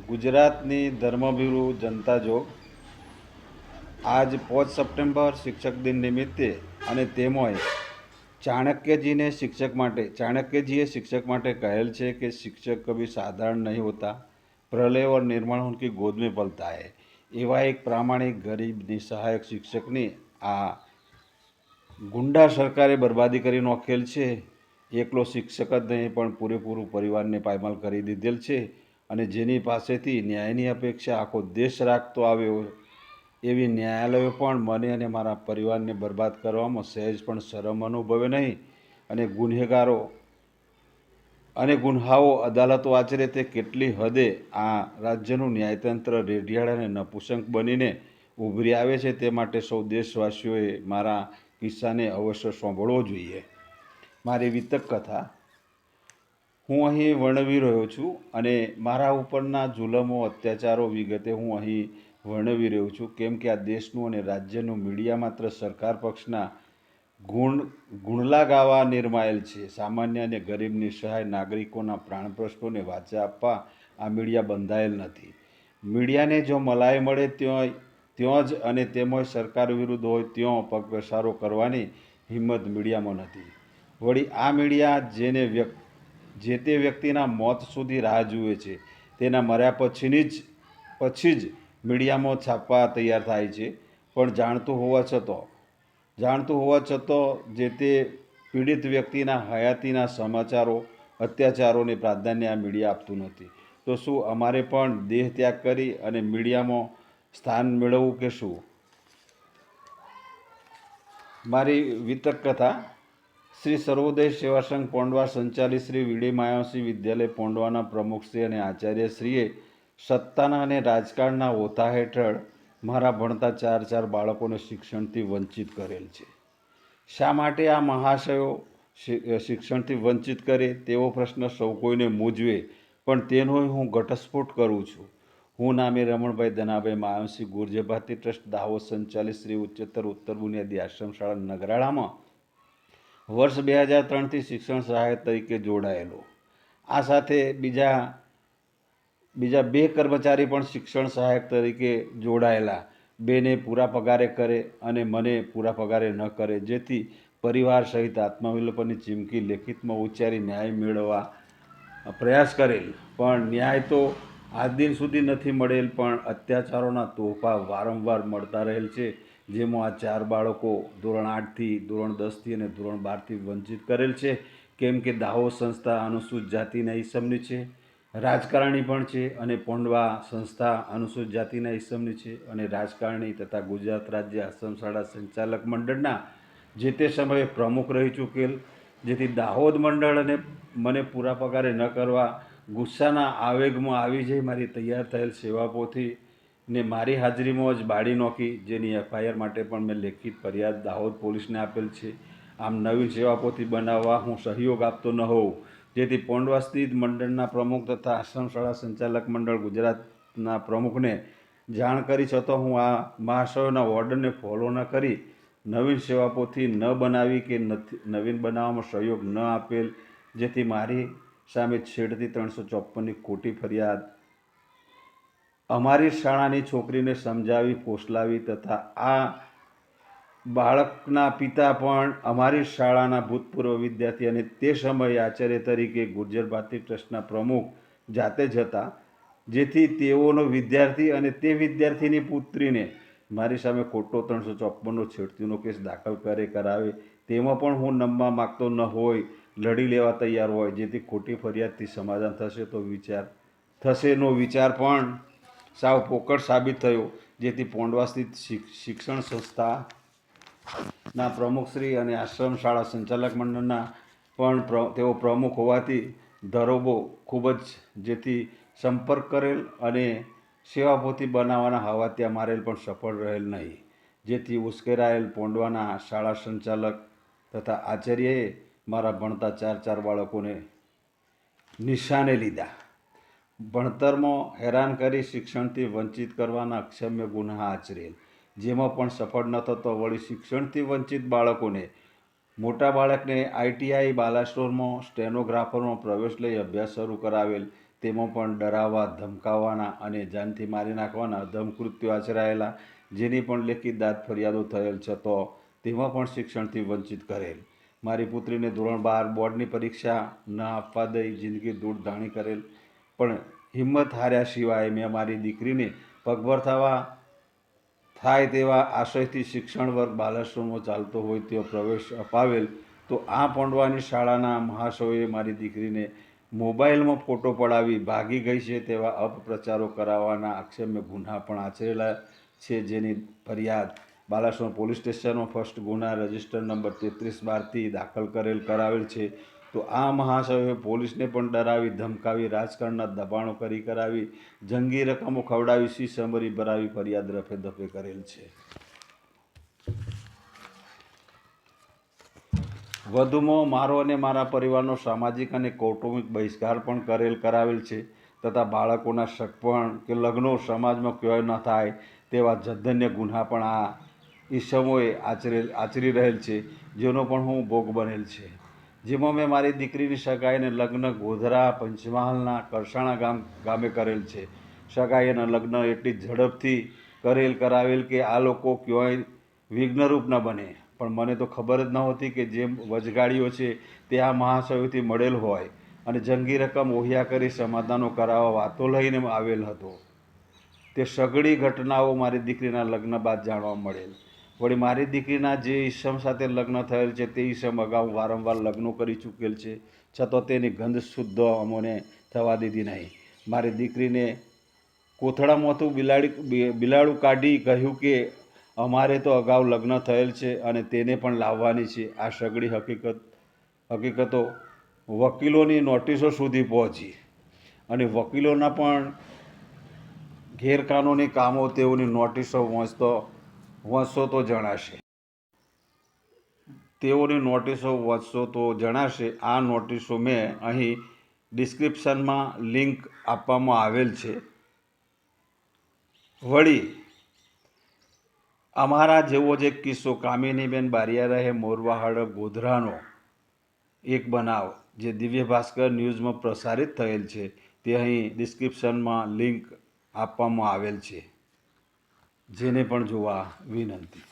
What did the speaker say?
ગુજરાતની ધર્મભીરુ જનતા જોગ આજ 5 સપ્ટેમ્બર શિક્ષક દિન નિમિત્તે અને તેમાંય चाणक्यजीए शिक्षक માટે कहेल છે कि शिक्षक कभी साधारण नहीं होता, प्रलय और निर्माण उनकी गोद में पलता है। एवा एक प्रामाणिक गरीब निसहायक शिक्षकनी आ गुंडा सरकारे बर्बादी કરી નોખેલ છે। એકલો શિક્ષક જ નહીં પણ પૂરેપૂરું પરિવારને પાયમાલ કરી દીધેલ છે અને જેની પાસેથી ન્યાયની અપેક્ષા આખો દેશ રાખતો આવ્યો એવી ન્યાયાલયો પણ મને અને મારા પરિવારને બરબાદ કરવામાં સહેજ પણ શરમ અનુભવે નહીં અને ગુન્હાઓ અદાલતો આચરે તે કેટલી હદે આ રાજ્યનું ન્યાયતંત્ર રેઢિયાળ અને નપુસંક બનીને ઉભરી આવે છે તે માટે સૌ દેશવાસીઓએ મારા કિસ્સાને અવશ્ય સાંભળવો જોઈએ। મારી વિતક કથા હું અહીં વર્ણવી રહ્યો છું અને મારા ઉપરના જુલમો અત્યાચારો વિગતે હું અહીં વર્ણવી રહ્યો છું, કેમ કે આ દેશનું અને રાજ્યનું મીડિયા માત્ર સરકાર પક્ષના ગુણલા ગાવા નિર્માયેલ છે। સામાન્ય અને ગરીબ નિસહાય નાગરિકોના પ્રાણ પ્રશ્નોને વાચા આપવા આ મીડિયા બંધાયેલ નથી। મીડિયાને જો મલાઈ મળે ત્યાં જ અને તેમાંય સરકાર વિરુદ્ધ હોય ત્યાં પગપેસારો કરવાની હિંમત મીડિયામાં નથી। વળી આ મીડિયા જે તે વ્યક્તિના મોત સુધી રાહ જુએ છે તેના મર્યા પછી જ મીડિયામાં છાપવા તૈયાર થાય છે, પણ જાણતું હોવા છતાં જે તે પીડિત વ્યક્તિના હયાતીના સમાચારો અત્યાચારોને પ્રાધાન્ય આ મીડિયા આપતું નથી। તો શું અમારે પણ દેહ ત્યાગ કરી અને મીડિયામાં સ્થાન મેળવવું કે શું? મારી વિતક કથા શ્રી સર્વોદય સેવા સંઘ પોંડવા સંચાલિત શ્રી વીડી માયાવસી વિદ્યાલય પોંડવાના પ્રમુખશ્રી અને આચાર્યશ્રીએ સત્તાના અને રાજકારણના ઓથા હેઠળ મારા ભણતા ચાર બાળકોને શિક્ષણથી વંચિત કરેલ છે। શા માટે આ મહાશયો શિક્ષણથી વંચિત કરે તેવો પ્રશ્ન સૌ કોઈને મૂંઝવે, પણ તેનો હું ઘટસ્ફોટ કરું છું। હું નામે રમણભાઈ ધનાભાઈ માયાવસી ગુર્જર ભારતી ટ્રસ્ટ દાહોદ સંચાલિત શ્રી ઉત્તર બુનિયાદી આશ્રમ શાળા નગરાળામાં વર્ષ 2003થી શિક્ષણ સહાયક તરીકે જોડાયેલો। આ સાથે બીજા 2 કર્મચારી પણ શિક્ષણ સહાયક તરીકે જોડાયેલા। બેને પૂરા પગારે કરે અને મને પૂરા પગારે ન કરે, જેથી પરિવાર સહિત આત્મવિલોપનની ચીમકી લેખિતમાં ઉચ્ચારી ન્યાય મેળવવા પ્રયાસ કરેલ, પણ ન્યાય તો આજ દિન સુધી નથી મળેલ। પણ અત્યાચારોના તોહફા વારંવાર મળતા રહેલ છે, જેમાં આ 4 બાળકો ધોરણ 8થી ધોરણ 10થી અને ધોરણ 12થી વંચિત કરેલ છે, કેમ કે દાહોદ સંસ્થા અનુસૂચિત જાતિના ઈસમની છે, રાજકારણી પણ છે અને પોંડવા સંસ્થા અનુસૂચિત જાતિના ઈસમની છે અને રાજકારણી તથા ગુજરાત રાજ્ય આશ્રમ શાળા સંચાલક મંડળના જે તે સમયે પ્રમુખ રહી ચૂકેલ, જેથી દાહોદ મંડળ અને મને પૂરા પગારે ન કરવા ગુસ્સાના આવેગમાં આવી જઈ મારી તૈયાર થયેલ સેવાપોથી ને મારી હાજરીમાં જ બાળી નોખી, જેની FIR માટે પણ મેં લેખિત ફરિયાદ દાહોદ પોલીસને આપેલ છે। આમ નવીન સેવાપોથી બનાવવા હું સહયોગ આપતો ન હોઉં, જેથી પોંડવા સ્થિત મંડળના પ્રમુખ તથા આશ્રમ શાળા સંચાલક મંડળ ગુજરાતના પ્રમુખને જાણ કરી છતાં હું આ મહાશયોના ઓર્ડરને ફોલો ન કરી નવીન સેવાપોથી ન બનાવી કે નવીન બનાવવામાં સહયોગ ન આપેલ, જેથી મારી સામે છેડતી 354ની ખોટી ફરિયાદ અમારી શાળાની છોકરીને સમજાવી ફોસલાવી તથા આ બાળકના પિતા પણ અમારી શાળાના ભૂતપૂર્વ વિદ્યાર્થી અને તે સમયે આચાર્ય તરીકે ગુર્જર ભારતી ટ્રસ્ટના પ્રમુખ જાતે જ હતા, જેથી તેઓનો વિદ્યાર્થી અને તે વિદ્યાર્થીની પુત્રીને મારી સામે ખોટો 354નો છેડતીનો કેસ દાખલ કરાવે તેમાં પણ હું નમવા માગતો ન હોય, લડી લેવા તૈયાર હોય, જેથી ખોટી ફરિયાદથી સમાધાન થશેનો વિચાર પણ સાવ પોકળ સાબિત થયો, જેથી પોંડવા સ્થિત શિક્ષણ સંસ્થાના પ્રમુખશ્રી અને આશ્રમ શાળા સંચાલક મંડળના પણ તેઓ પ્રમુખ હોવાથી ધરોબો ખૂબ જ જેથી સંપર્ક કરેલ અને સેવાપોથી બનાવવાના હવાતિયા મારેલ, પણ સફળ રહેલ નહીં, જેથી ઉશ્કેરાયેલ પોંડવાના શાળા સંચાલક તથા આચાર્યએ મારા ભણતા 4 બાળકોને નિશાને લીધા, ભણતરમાં હેરાન કરી શિક્ષણથી વંચિત કરવાના અક્ષમ્ય ગુન્હા આચરેલ, જેમાં પણ સફળ ન થતો વળી શિક્ષણથી વંચિત બાળકોને મોટા બાળકને ITI બાલાસ્ટોરમાં સ્ટેનોગ્રાફરમાં પ્રવેશ લઈ અભ્યાસ શરૂ કરાવેલ, તેમાં પણ ડરાવવા, ધમકાવવાના અને જાનથી મારી નાખવાના ધમકૃત્યો આચરાયેલા, જેની પણ લેખિત દાદ ફરિયાદો થયેલ છે, તો તેમાં પણ શિક્ષણથી વંચિત કરેલ. મારી પુત્રીને ધોરણ 12 બોર્ડની પરીક્ષા ન આપવા દઈ જિંદગી દૂરધાણી કરેલ. પણ હિંમત હાર્યા સિવાય મેં મારી દીકરીને પગભર થાય તેવા આશયથી શિક્ષણ વર્ગ બાલાશ્રમમાં ચાલતો હોય તેવો પ્રવેશ અપાવેલ. તો આ પોંડવાની શાળાના મહાશયોએ મારી દીકરીને મોબાઈલમાં ફોટો પડાવી ભાગી ગઈ છે તેવા અપપ્રચારો કરાવવાના આક્ષેપે ગુન્હા પણ આચરેલા છે, જેની ફરિયાદ બાલાશ્રમ પોલીસ સ્ટેશનમાં ફર્સ્ટ ગુના રજિસ્ટર નંબર 33/12થી દાખલ કરાવેલ છે. તો આ મહાશયોએ પોલીસને પણ ડરાવી, ધમકાવી, રાજકારણના દબાણો કરાવી, જંગી રકમો ખવડાવી, સી સમરી ભરાવી ફરિયાદ રફે દફે કરેલ છે. વધુમાં મારો અને મારા પરિવારનો સામાજિક અને કૌટુંબિક બહિષ્કાર પણ કરાવેલ છે, તથા બાળકોના સગપણ કે લગ્નો સમાજમાં ક્યાંય ન થાય તેવા જધન્ય ગુન્હા પણ આ ઈસમોએ આચરી રહેલ છે, જેનો પણ હું ભોગ બનેલ છે. જેમાં મેં મારી દીકરીની સગાઈ અને લગ્ન ગોધરા પંચમહાલના કરસાણા ગામે કરેલ છે. સગાઈ અને લગ્ન એટલી ઝડપથી કરાવેલ કે આ લોકો ક્યાંય વિઘ્નરૂપ ન બને. પણ મને તો ખબર જ નહોતી કે જે વચગાડીઓ છે તે આ મહાશયોથી મળેલ હોય અને જંગી રકમ ઓહિયા કરી સમાધાનો કરાવવા વાતો લઈને આવેલ હતો. તે સઘળી ઘટનાઓ મારી દીકરીના લગ્ન બાદ જાણવા મળેલ. વળી મારી દીકરીના જે ઈસમ સાથે લગ્ન થયેલ છે તે ઈસમ અગાઉ વારંવાર લગ્નો કરી ચૂકેલ છે, છતાં તેની ગંધ શુદ્ધ અમોને થવા દીધી નહીં. મારી દીકરીને કોથળામાંથી બિલાડું કાઢી કહ્યું કે અમારે તો અગાઉ લગ્ન થયેલ છે અને તેને પણ લાવવાની છે. આ સઘળી હકીકતો વકીલોની નોટિસો સુધી પહોંચી અને વકીલોના પણ ગેરકાનૂની કામો તેઓની નોટિસો વાંચશો તો જણાશે. આ નોટિસો મેં અહીં ડિસ્ક્રિપ્શનમાં લિંક આપવામાં આવેલ છે. વળી અમારા જેવો જ એક કિસ્સો કામિનીબેન બારિયા રહે મોરવા હડપ ગોધરાનો એક બનાવ જે દિવ્ય ભાસ્કર ન્યૂઝમાં પ્રસારિત થયેલ છે, તે અહીં ડિસ્ક્રિપ્શનમાં લિંક આપવામાં આવેલ છે, જેને પણ જોવા વિનંતી.